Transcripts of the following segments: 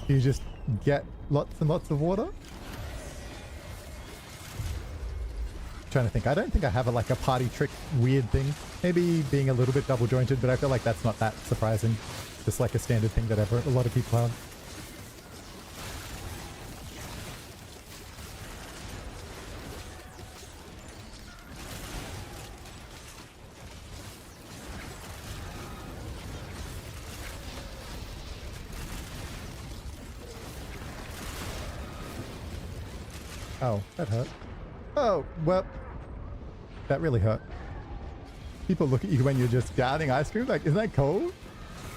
You just get lots and lots of water. Trying to think. I don't think I have like a party trick weird thing. Maybe being a little bit double jointed, but I feel like that's not that surprising. Just like a standard thing that a lot of people have. Oh, that hurt. Oh, well, that really hurt. People look at you when you're just guarding ice cream like, isn't that cold?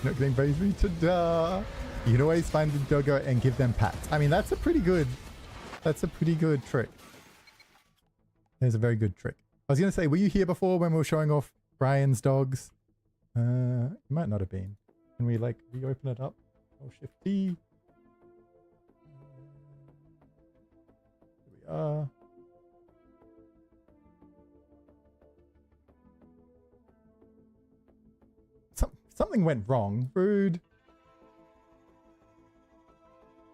Not getting baby to duh. You can always find the doggo and give them pats. I mean, that's a pretty good trick. There's a very good trick. I was going to say, were you here before when we were showing off Brian's dogs? You might not have been. Can we like reopen it up? Oh, Shift D. Here we are. Something went wrong. Rude.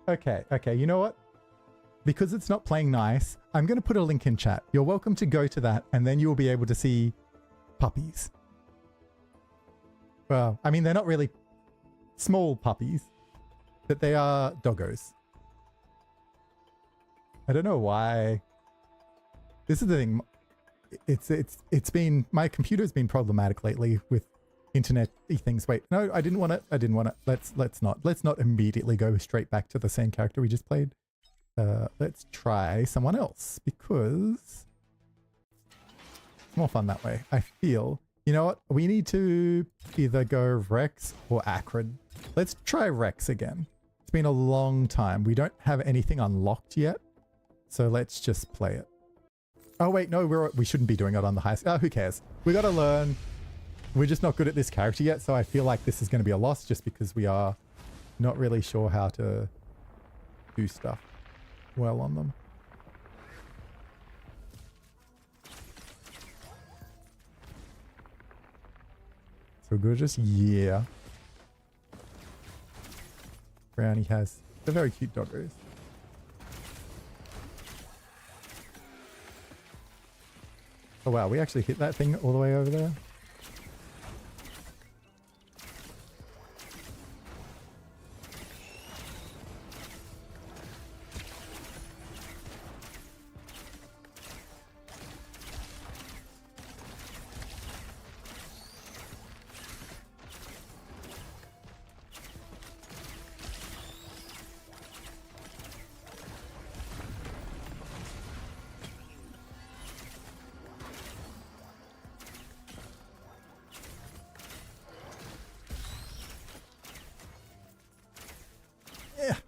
Okay, you know what? Because it's not playing nice, I'm going to put a link in chat. You're welcome to go to that, and then you'll be able to see puppies. Well, I mean, they're not really small puppies, but they are doggos. I don't know why. This is the thing. It's been, my computer's been problematic lately with internet-y things. Wait, no, I didn't want it. Let's not immediately go straight back to the same character we just played. Let's try someone else because it's more fun that way. I feel, you know what? We need to either go Rex or Acrid. Let's try Rex again. It's been a long time. We don't have anything unlocked yet. So let's just play it. Oh wait, no, we shouldn't be doing it on the highest. Oh, who cares? We got to learn. We're just not good at this character yet, so I feel like this is going to be a loss just because we are not really sure how to do stuff well on them. So gorgeous, yeah. Brownie has a very cute doggos. Oh wow, we actually hit that thing all the way over there.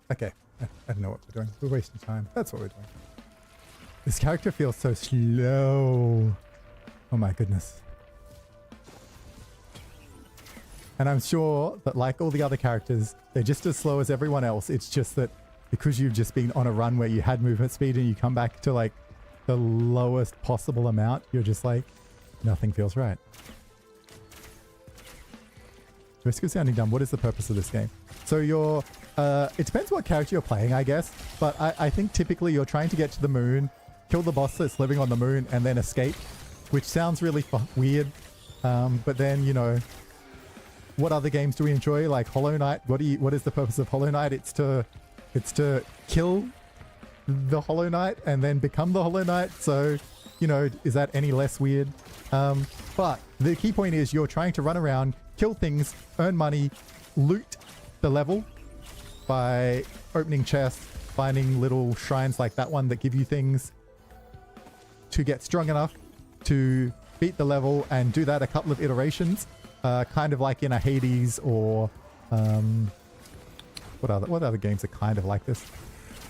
Okay, I don't know what we're doing. We're wasting time. That's what we're doing. This character feels so slow. Oh my goodness. And I'm sure that like all the other characters, they're just as slow as everyone else. It's just that because you've just been on a run where you had movement speed and you come back to like the lowest possible amount, you're just like, nothing feels right. Risk of sounding dumb. What is the purpose of this game? So you're... it depends what character you're playing, I guess. But I think typically you're trying to get to the moon, kill the boss that's living on the moon, and then escape. Which sounds really weird. But then, you know... What other games do we enjoy? Like Hollow Knight? What is the purpose of Hollow Knight? It's to kill the Hollow Knight and then become the Hollow Knight. So, you know, is that any less weird? But the key point is you're trying to run around, kill things, earn money, loot the level by opening chests, finding little shrines like that one that give you things to get strong enough to beat the level and do that a couple of iterations. Kind of like in a Hades or what other games are kind of like this?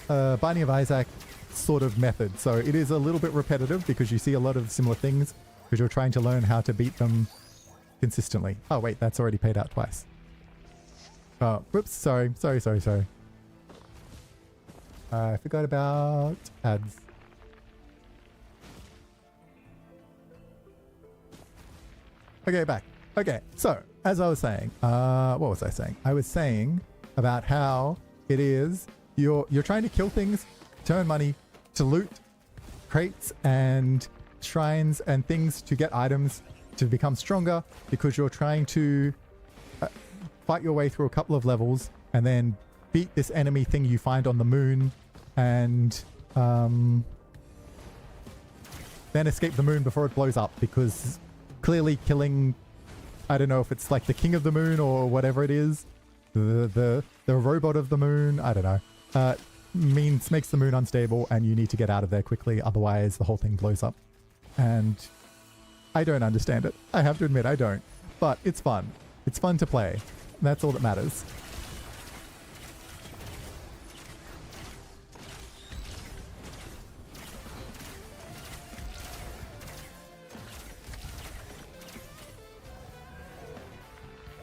Binding of Isaac sort of method. So it is a little bit repetitive because you see a lot of similar things because you're trying to learn how to beat them consistently. Oh wait, that's already paid out twice. Oh, whoops, sorry. I forgot about ads. Okay, back. Okay, so as I was saying, what was I saying? I was saying about how It is you're trying to kill things, turn money to loot crates and shrines and things to get items to become stronger, because you're trying to fight your way through a couple of levels and then beat this enemy thing you find on the moon, and then escape the moon before it blows up, because clearly killing, I don't know if it's like the king of the moon or whatever it is, the robot of the moon, I don't know, makes the moon unstable, and you need to get out of there quickly, otherwise the whole thing blows up. And I don't understand it. I have to admit I don't, but it's fun. It's fun to play. That's all that matters.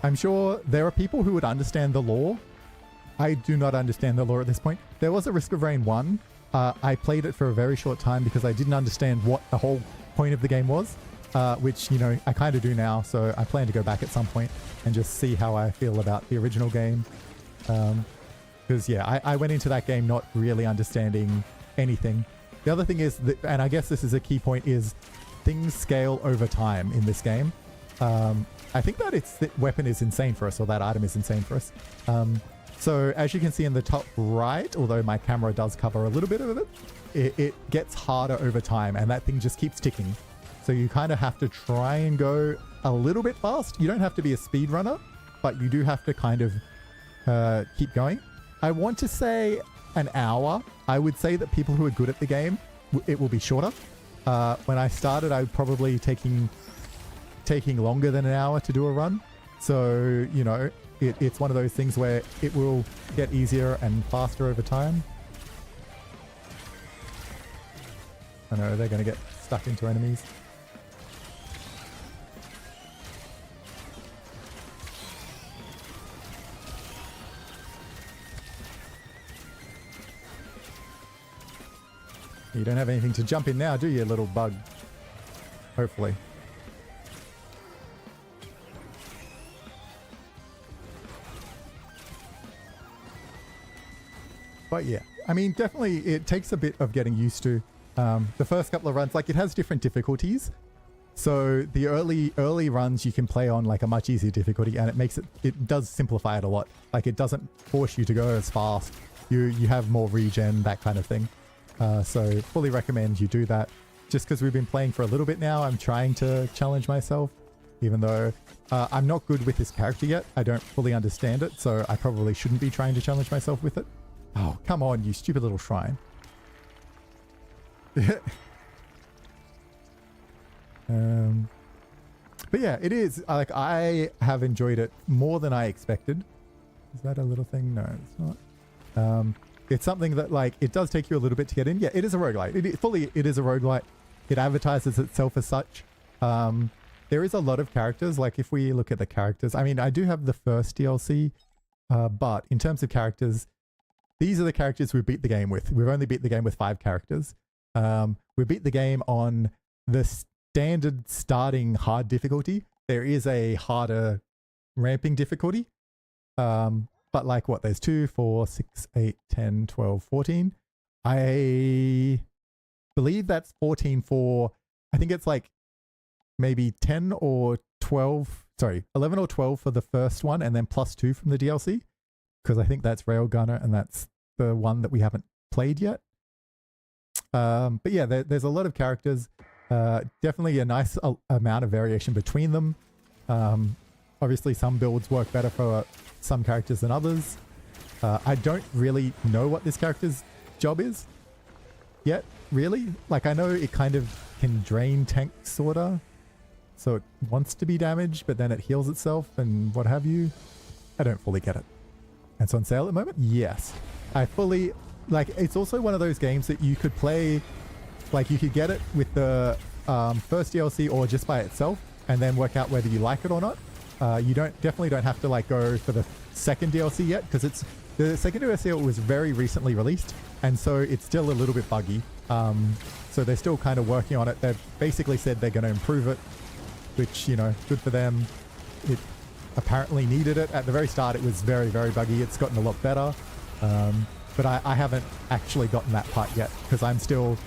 I'm sure there are people who would understand the lore. I do not understand the lore at this point. There was a Risk of Rain 1. I played it for a very short time because I didn't understand what the whole point of the game was, which, you know, I kind of do now. So I plan to go back at some point and just see how I feel about the original game. Because, yeah, I went into that game not really understanding anything. The other thing is, that, and I guess this is a key point, is things scale over time in this game. I think that that weapon is insane for us, or that item is insane for us. So as you can see in the top right, although my camera does cover a little bit of it, it gets harder over time, and that thing just keeps ticking. So you kind of have to try and go a little bit fast. You don't have to be a speed runner, but you do have to kind of keep going. I want to say an hour. I would say that people who are good at the game, it will be shorter. When I started, I was probably taking longer than an hour to do a run. So, you know, it's one of those things where it will get easier and faster over time. I know they're going to get stuck into enemies. You don't have anything to jump in now, do you, little bug? Hopefully. But yeah, I mean, definitely it takes a bit of getting used to. The first couple of runs, like, it has different difficulties. So the early runs you can play on like a much easier difficulty, and it does simplify it a lot. Like, it doesn't force you to go as fast. You have more regen, that kind of thing. So fully recommend you do that. Just because we've been playing for a little bit now, I'm trying to challenge myself, even though I'm not good with this character yet. I don't fully understand it, so I probably shouldn't be trying to challenge myself with it. Oh, come on, you stupid little shrine. But yeah, it is, like, I have enjoyed it more than I expected. Is that a little thing? No, it's not. It's something that, like, it does take you a little bit to get in. Yeah, it is a roguelite. It is a roguelite. It advertises itself as such. There is a lot of characters. Like, if we look at the characters, I mean, I do have the first DLC, but in terms of characters, these are the characters we beat the game with. We've only beat the game with 5 characters. We beat the game on the standard starting hard difficulty. There is a harder ramping difficulty. But like, what, there's 2, 4, 6, 8, 10, 12, 14. I believe that's 14 for, I think it's like maybe 10 or 12, sorry, 11 or 12 for the first one, and then plus 2 from the DLC. Because I think that's Railgunner, and that's the one that we haven't played yet. But yeah, there's a lot of characters. Definitely a nice amount of variation between them. Obviously, some builds work better for some characters than others. I don't really know what this character's job is yet, really. Like, I know it kind of can drain tanks, sorta. So it wants to be damaged, but then it heals itself and what have you. I don't fully get it. And it's on sale at the moment? Yes. I fully... Like, it's also one of those games that you could play... Like, you could get it with the first DLC or just by itself, and then work out whether you like it or not. You definitely don't have to, like, go for the second DLC yet, because the second DLC was very recently released, and so it's still a little bit buggy. So they're still kind of working on it. They've basically said they're going to improve it, which, you know, good for them. It apparently needed it. At the very start, it was very, very buggy. It's gotten a lot better. But I haven't actually gotten that part yet because I'm still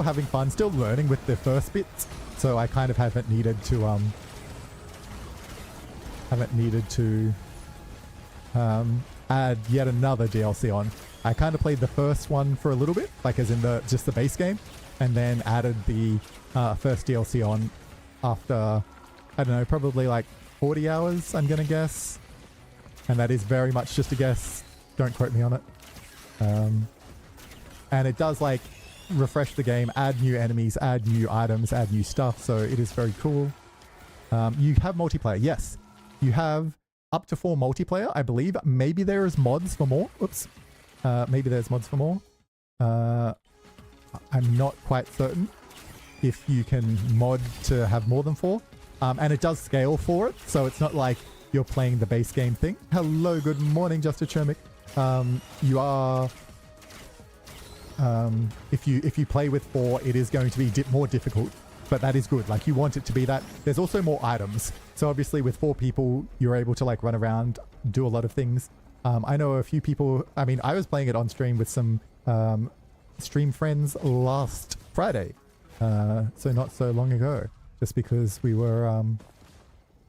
having fun, still learning with the first bits. So I kind of haven't needed to add yet another DLC on. I kind of played the first one for a little bit, like as in just the base game, and then added the first DLC on after, I don't know, probably like 40 hours, I'm gonna guess. And that is very much just a guess. Don't quote me on it. And it does like refresh the game, add new enemies, add new items, add new stuff. So it is very cool. You have multiplayer. Yes, you have up to 4 multiplayer, I believe. Maybe there is mods for more. Oops. Maybe there's mods for more. I'm not quite certain if you can mod to have more than 4. And it does scale for it. So it's not like you're playing the base game thing. Hello, good morning, Justice Chermick. You are... if you play with 4, it is going to be more difficult. But that is good. Like, you want it to be that. There's also more items. So obviously with 4 people, you're able to like run around, do a lot of things. I know a few people, I mean, I was playing it on stream with some stream friends last Friday. So not so long ago, just because we were,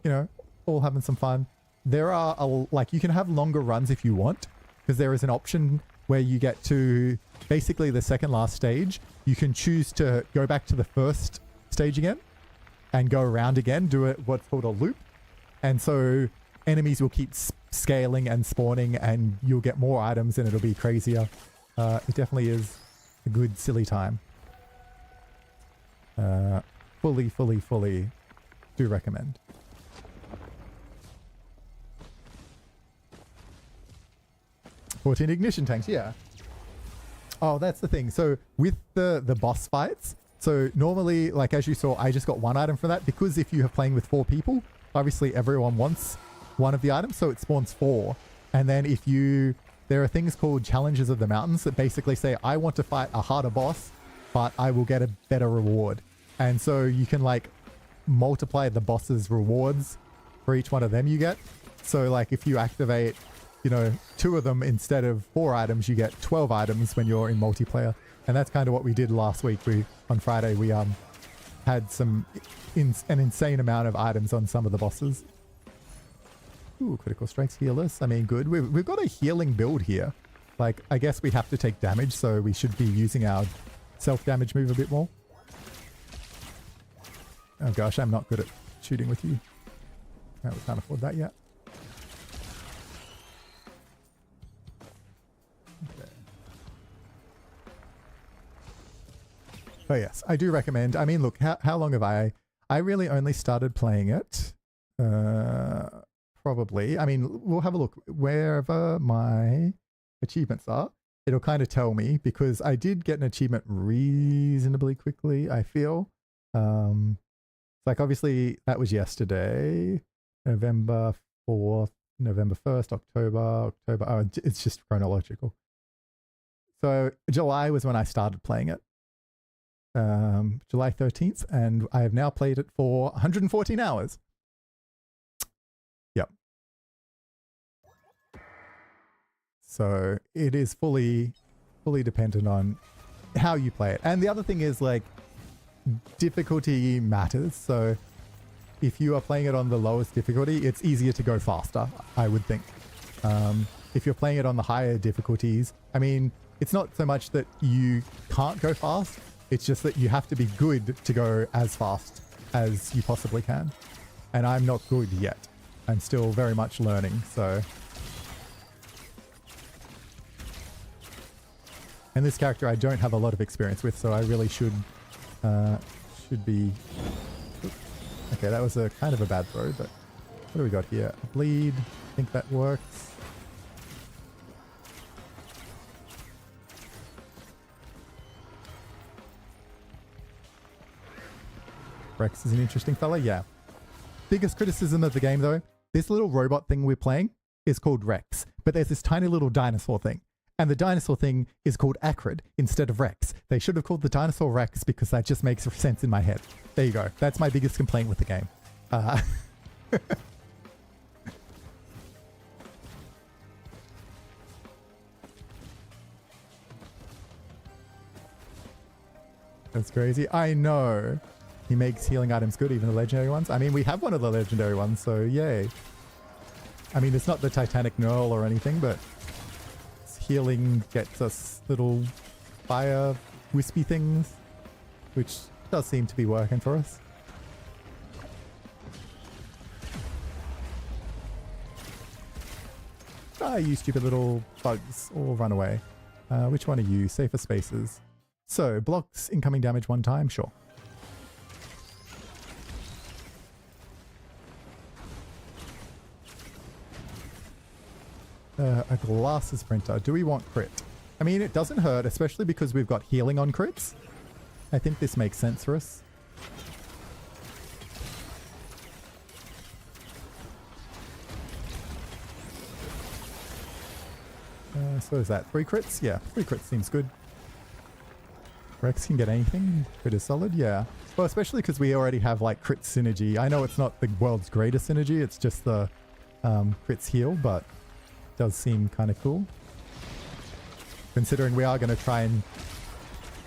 you know, all having some fun. There are, like, you can have longer runs if you want, because there is an option where you get to basically the second last stage. You can choose to go back to the first stage again and go around again, do it what's called a loop. And so enemies will keep scaling and spawning, and you'll get more items and it'll be crazier. It definitely is a good silly time. Fully do recommend. "14 ignition tanks," yeah. Oh, that's the thing. So with the boss fights, so normally, like as you saw, I just got 1 item from that, because if you are playing with 4 people, obviously everyone wants one of the items, so it spawns 4. And then if there are things called challenges of the mountains that basically say, I want to fight a harder boss, but I will get a better reward. And so you can like multiply the boss's rewards for each one of them you get. So like if you activate, you know, 2 of them instead of 4 items, you get 12 items when you're in multiplayer. And that's kind of what we did last week. On Friday, we had an insane amount of items on some of the bosses. Ooh, critical strikes, healers. I mean, good. We've got a healing build here. Like, I guess we have to take damage, so we should be using our self-damage move a bit more. Oh gosh, I'm not good at shooting with you. No, we can't afford that yet. Okay. But yes, I do recommend. I mean, look, how long have I really only started playing it? Probably. I mean, we'll have a look. Wherever my achievements are, it'll kind of tell me, because I did get an achievement reasonably quickly, I feel. Like obviously that was yesterday, November 4th, November 1st, October. Oh, it's just chronological. So July was when I started playing it. July 13th, and I have now played it for 114 hours. Yep. So it is fully dependent on how you play it. And the other thing is, like, difficulty matters. So if you are playing it on the lowest difficulty, it's easier to go faster, I would think. If you're playing it on the higher difficulties, I mean, it's not so much that you can't go fast, it's just that you have to be good to go as fast as you possibly can. And I'm not good yet. I'm still very much learning, so. And this character I don't have a lot of experience with, so I really should be. Okay, that was a kind of a bad throw, but what do we got here? A bleed. I think that works. Rex is an interesting fella, yeah. Biggest criticism of the game though, this little robot thing we're playing is called Rex, but there's this tiny little dinosaur thing. And the dinosaur thing is called Acrid instead of Rex. They should have called the dinosaur Rex, because that just makes sense in my head. There you go. That's my biggest complaint with the game. That's crazy. I know. He makes healing items good, even the legendary ones. I mean, we have one of the legendary ones, so yay. I mean, it's not the Titanic Knurl or anything, but healing gets us little fire wispy things, which does seem to be working for us. Ah, you stupid little bugs, all run away. Which one are you? Safer spaces. So, blocks incoming damage one time, sure. A glasses printer. Do we want crit? I mean, it doesn't hurt, especially because we've got healing on crits. I think this makes sense for us. So is that 3 crits? Yeah, 3 crits seems good. Rex can get anything. Crit is solid, yeah. Well, especially because we already have like crit synergy. I know it's not the world's greatest synergy, it's just the crits heal, but it does seem kind of cool. Considering we are going to try and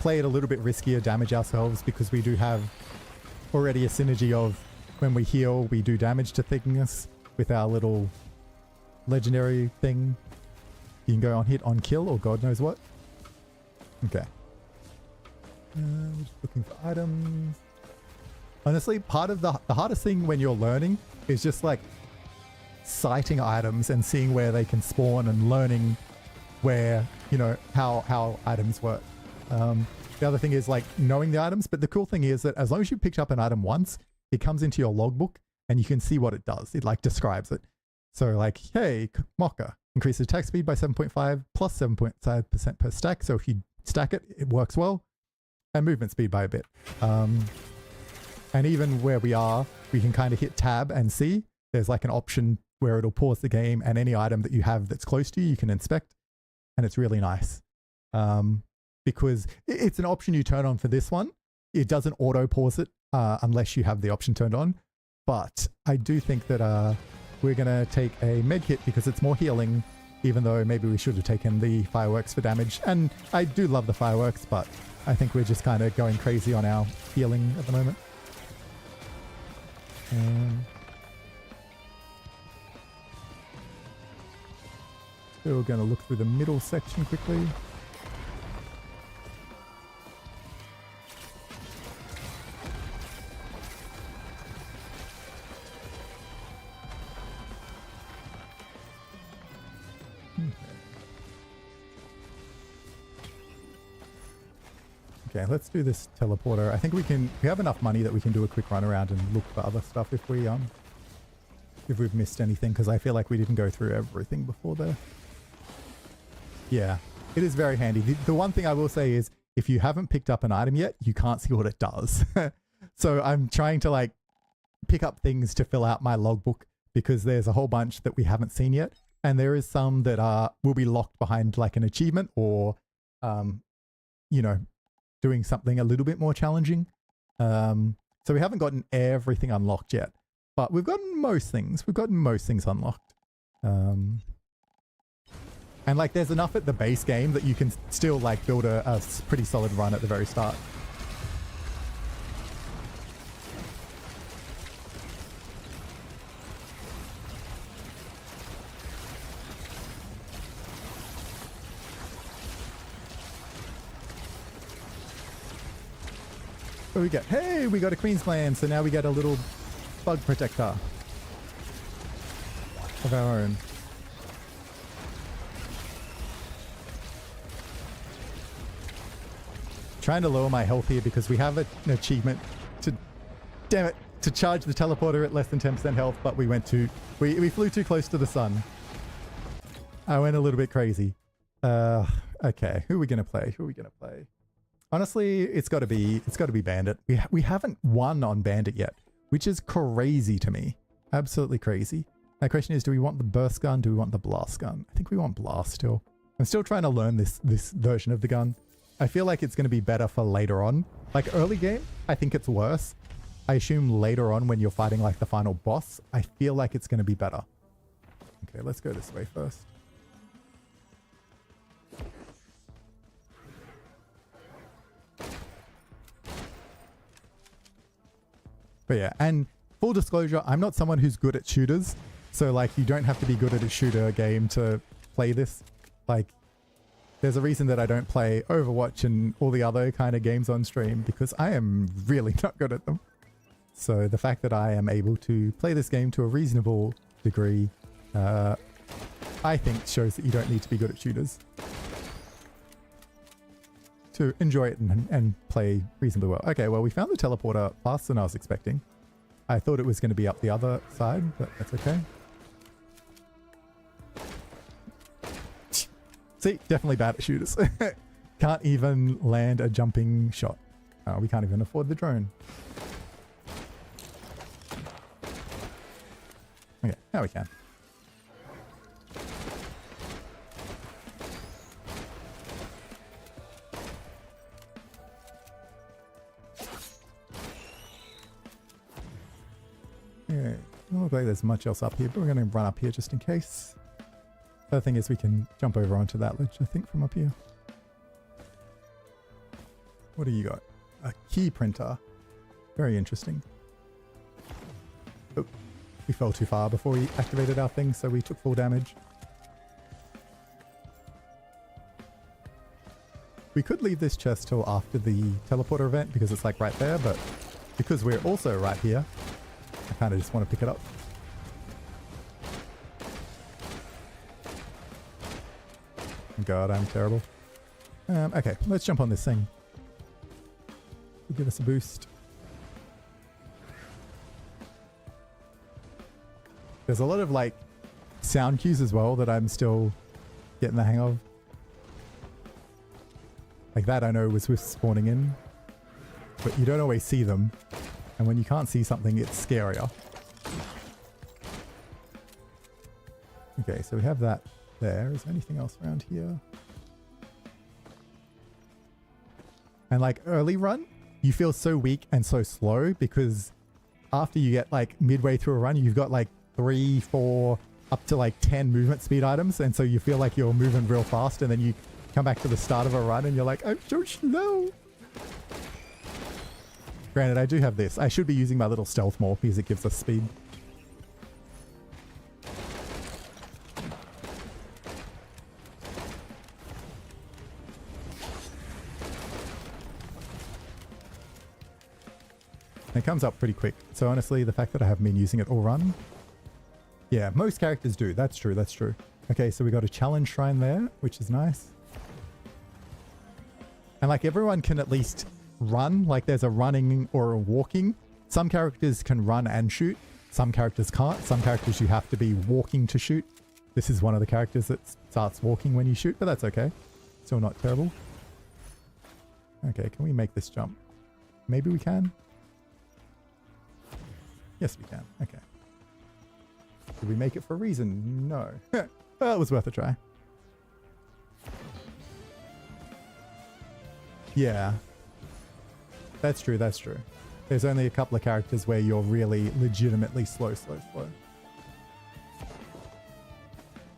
play it a little bit riskier, damage ourselves, because we do have already a synergy of when we heal, we do damage to things with our little legendary thing. You can go on hit, on kill, or God knows what. Okay. Just looking for items. Honestly, part of the hardest thing when you're learning is just like sighting items and seeing where they can spawn and learning where, you know, how items work. The other thing is like knowing the items, but the cool thing is that as long as you picked up an item once, it comes into your logbook and you can see what it does. It like describes it. So like, hey, Mocha increases attack speed by 7.5 plus 7.5% per stack. So if you stack it, it works well. And movement speed by a bit. And even where we are, we can kind of hit tab and see. There's like an option where it'll pause the game and any item that you have that's close to you, you can inspect. And it's really nice. Because it's an option you turn on for this one. It doesn't auto pause it unless you have the option turned on. But I do think that we're going to take a med kit because it's more healing, even though maybe we should have taken the fireworks for damage. And I do love the fireworks, but I think we're just kind of going crazy on our healing at the moment. So we're going to look through the middle section quickly. Okay, let's do this teleporter. I think we have enough money that we can do a quick run around and look for other stuff if we've missed anything, because I feel like we didn't go through everything before there. Yeah, it is very handy. The one thing I will say is if you haven't picked up an item yet, you can't see what it does. So I'm trying to like pick up things to fill out my logbook because there's a whole bunch that we haven't seen yet. And there is some that will be locked behind like an achievement or, you know, doing something a little bit more challenging. So we haven't gotten everything unlocked yet, but we've gotten most things. We've gotten most things unlocked. And like there's enough at the base game that you can still like build a pretty solid run at the very start. What we get? Hey, we got a Queensland, so now we get a little bug protector of our own. Trying to lower my health here because we have an achievement to, damn it, to charge the teleporter at less than 10% health, but we we flew too close to the sun. I went a little bit crazy. Okay, who are we gonna play? Who are we gonna play? Honestly, it's got to be Bandit. We haven't won on Bandit yet, which is crazy to me. Absolutely crazy. My question is, do we want the burst gun? Do we want the blast gun? I think we want blast still. I'm still trying to learn this version of the gun. I feel like it's going to be better for later on. Like early game, I think it's worse. I assume later on when you're fighting like the final boss, I feel like it's going to be better. Okay, let's go this way first. But yeah, and full disclosure, I'm not someone who's good at shooters. So like, you don't have to be good at a shooter game to play this. Like, there's a reason that I don't play Overwatch and all the other kind of games on stream, because I am really not good at them. So the fact that I am able to play this game to a reasonable degree, I think shows that you don't need to be good at shooters to enjoy it and play reasonably well. Okay, well, we found the teleporter faster than I was expecting. I thought it was going to be up the other side, but that's okay. See, definitely bad at shooters. Can't even land a jumping shot. We can't even afford the drone. Okay, now we can. Yeah, doesn't look like there's much else up here, but we're going to run up here just in case. The other thing is we can jump over onto that ledge, I think, from up here. What do you got? A key printer. Very interesting. Oh, we fell too far before we activated our thing, so we took full damage. We could leave this chest till after the teleporter event because it's like right there, but because we're also right here, I kind of just want to pick it up. God, I'm terrible. Okay, let's jump on this thing. Give us a boost. There's a lot of like sound cues as well that I'm still getting the hang of. Like that I know was with spawning in, but you don't always see them. And when you can't see something, it's scarier. Okay, so we have that there. Is there anything else around here? And like early run, you feel so weak and so slow because after you get like midway through a run, you've got like 3, 4, up to like 10 movement speed items. And so you feel like you're moving real fast, and then you come back to the start of a run and you're like, I'm so slow. Granted, I do have this. I should be using my little stealth more because it gives us speed. It comes up pretty quick. So honestly, the fact that I haven't been using it all run. Yeah, most characters do. That's true. That's true. Okay, so we got a challenge shrine there, which is nice. And like everyone can at least run. Like there's a running or a walking. Some characters can run and shoot. Some characters can't. Some characters you have to be walking to shoot. This is one of the characters that starts walking when you shoot, but that's okay. Still not terrible. Okay, can we make this jump? Maybe we can. Yes, we can. Okay. Did we make it for a reason? No. Well, it was worth a try. Yeah. That's true, that's true. There's only a couple of characters where you're really legitimately slow.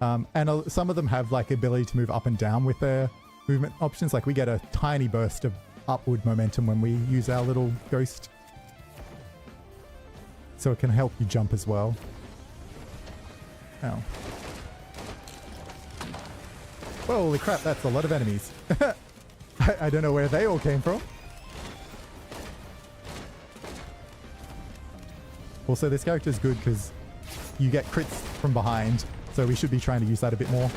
And some of them have like ability to move up and down with their movement options. Like we get a tiny burst of upward momentum when we use our little ghost. So it can help you jump as well. Ow. Holy crap, that's a lot of enemies. I don't know where they all came from. Also, this character is good because you get crits from behind, so we should be trying to use that a bit more.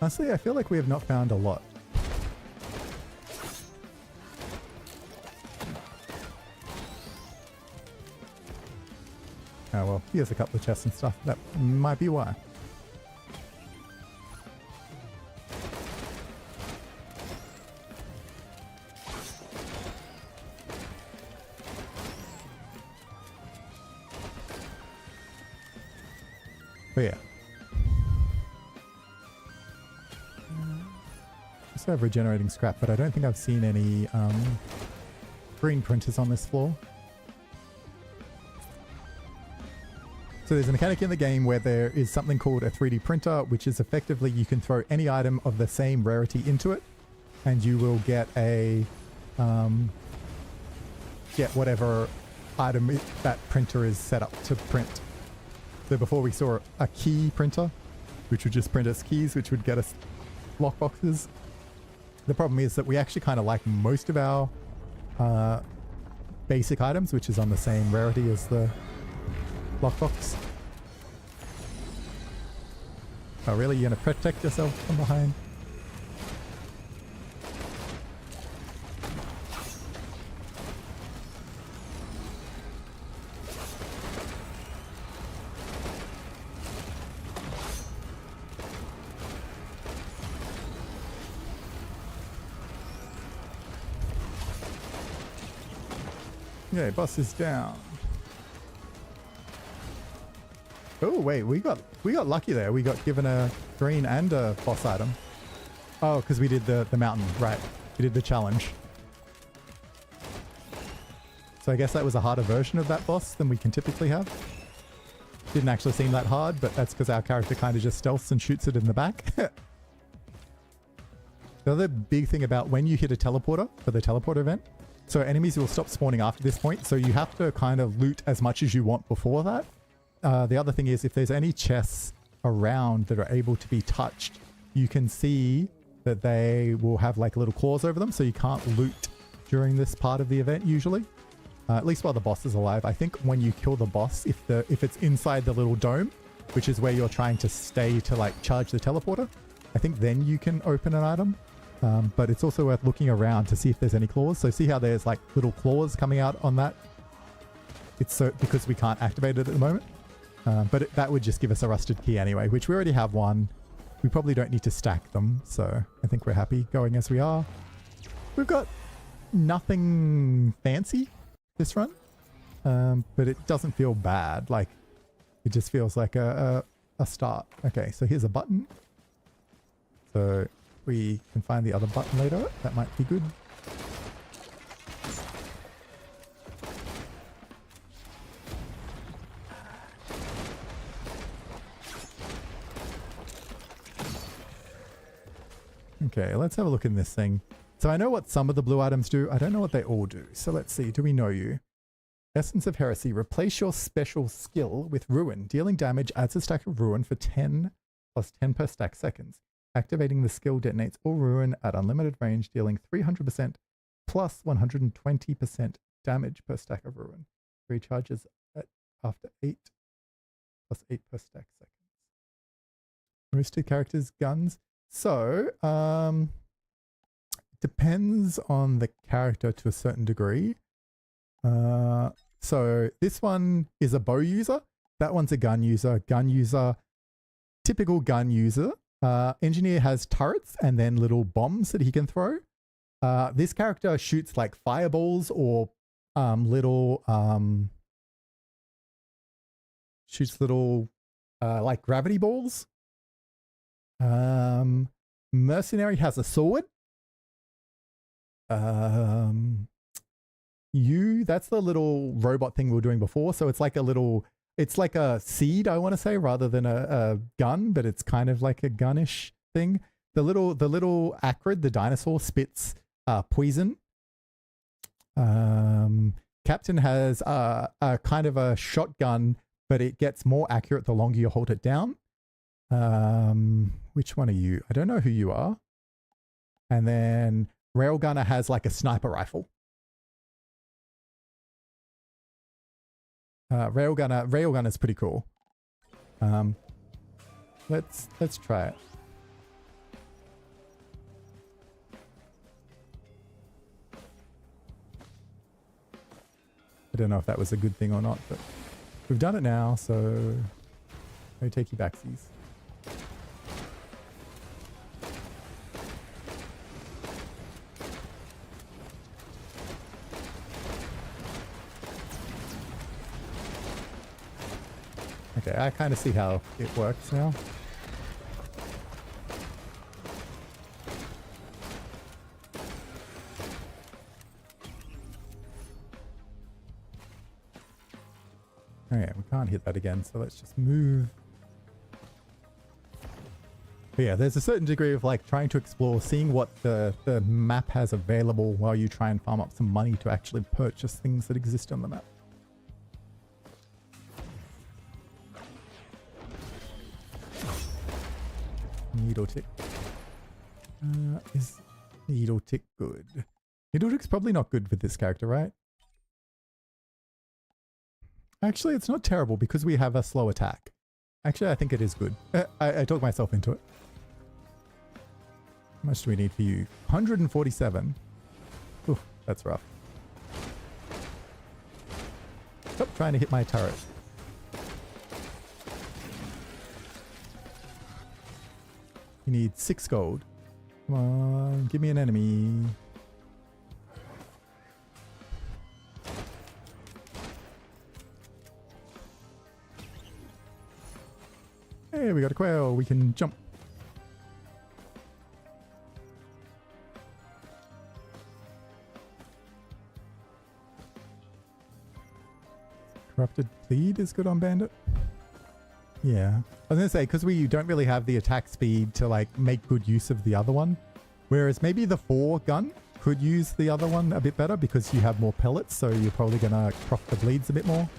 Honestly, I feel like we have not found a lot. Oh well, here's a couple of chests and stuff. That might be why. But yeah. I have regenerating scrap, but I don't think I've seen any green printers on this floor. So there's a mechanic in the game where there is something called a 3D printer, which is effectively you can throw any item of the same rarity into it, and you will get a get whatever item that printer is set up to print. So before we saw a key printer, which would just print us keys, which would get us lockboxes. The problem is that we actually kind of like most of our basic items, which is on the same rarity as the lockbox. Oh really? You're gonna protect yourself from behind? Okay, boss is down. Oh wait, we got lucky there. We got given a green and a boss item. Oh, because we did the mountain, right? We did the challenge. So I guess that was a harder version of that boss than we can typically have. Didn't actually seem that hard, but that's because our character kind of just stealths and shoots it in the back. The other big thing about when you hit a teleporter for the teleport event, so enemies will stop spawning after this point, so you have to kind of loot as much as you want before that. The other thing is if there's any chests around that are able to be touched, you can see that they will have like little claws over them, so you can't loot during this part of the event usually. At least while the boss is alive. I think when you kill the boss, if it's inside the little dome, which is where you're trying to stay to like charge the teleporter, I think then you can open an item. But it's also worth looking around to see if there's any claws. So see how there's like little claws coming out on that? It's so because we can't activate it at the moment. But that would just give us a rusted key anyway, which we already have one. We probably don't need to stack them. So I think we're happy going as we are. We've got nothing fancy this run. But it doesn't feel bad. Like it just feels like a start. Okay, so here's a button. So we can find the other button later. That might be good. Okay, let's have a look in this thing. So I know what some of the blue items do. I don't know what they all do. So let's see. Do we know you? Essence of Heresy. Replace your special skill with Ruin. Dealing damage adds a stack of Ruin for 10 plus 10 per stack seconds. Activating the skill detonates all Ruin at unlimited range, dealing 300% plus 120% damage per stack of Ruin. Recharges after 8 plus 8 per stack seconds. Roasted characters, guns. So, depends on the character to a certain degree. So this one is a bow user. That one's a gun user. Gun user, typical gun user. Engineer has turrets and then little bombs that he can throw. This character shoots like fireballs or shoots little like gravity balls. Mercenary has a sword. That's the little robot thing we were doing before. So it's like a little, it's like a seed, I want to say, rather than a gun, but it's kind of like a gunnish thing. The little acrid, the dinosaur, spits poison. Captain has a kind of a shotgun, but it gets more accurate the longer you hold it down. Which one are you? I don't know who you are. And then Railgunner has like a sniper rifle. Railgunner is pretty cool. Let's try it. I don't know if that was a good thing or not, but we've done it now, so no takey backsies. Okay, I kind of see how it works now. Okay, we can't hit that again, so let's just move. But yeah, there's a certain degree of like trying to explore, seeing what the map has available while you try and farm up some money to actually purchase things that exist on the map. Needle tick. Is needle tick good? Needle tick's probably not good with this character, right? Actually, it's not terrible because we have a slow attack. Actually, I think it is good. I talked myself into it. How much do we need for you? 147. Oof, that's rough. Stop trying to hit my turret. You need 6 gold. Come on, give me an enemy. Hey, we got a quail. We can jump. Corrupted Plead is good on Bandit. Yeah. I was going to say, because we don't really have the attack speed to like make good use of the other one. Whereas maybe the 4 gun could use the other one a bit better because you have more pellets. So you're probably going to proc the bleeds a bit more.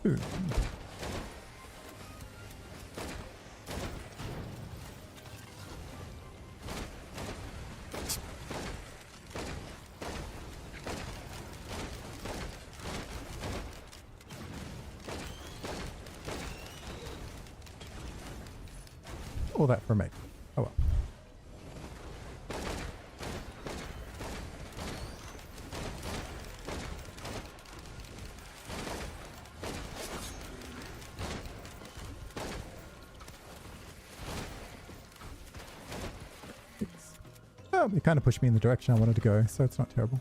Ooh. All that for me. Oh well. Oh, it kind of pushed me in the direction I wanted to go, so it's not terrible.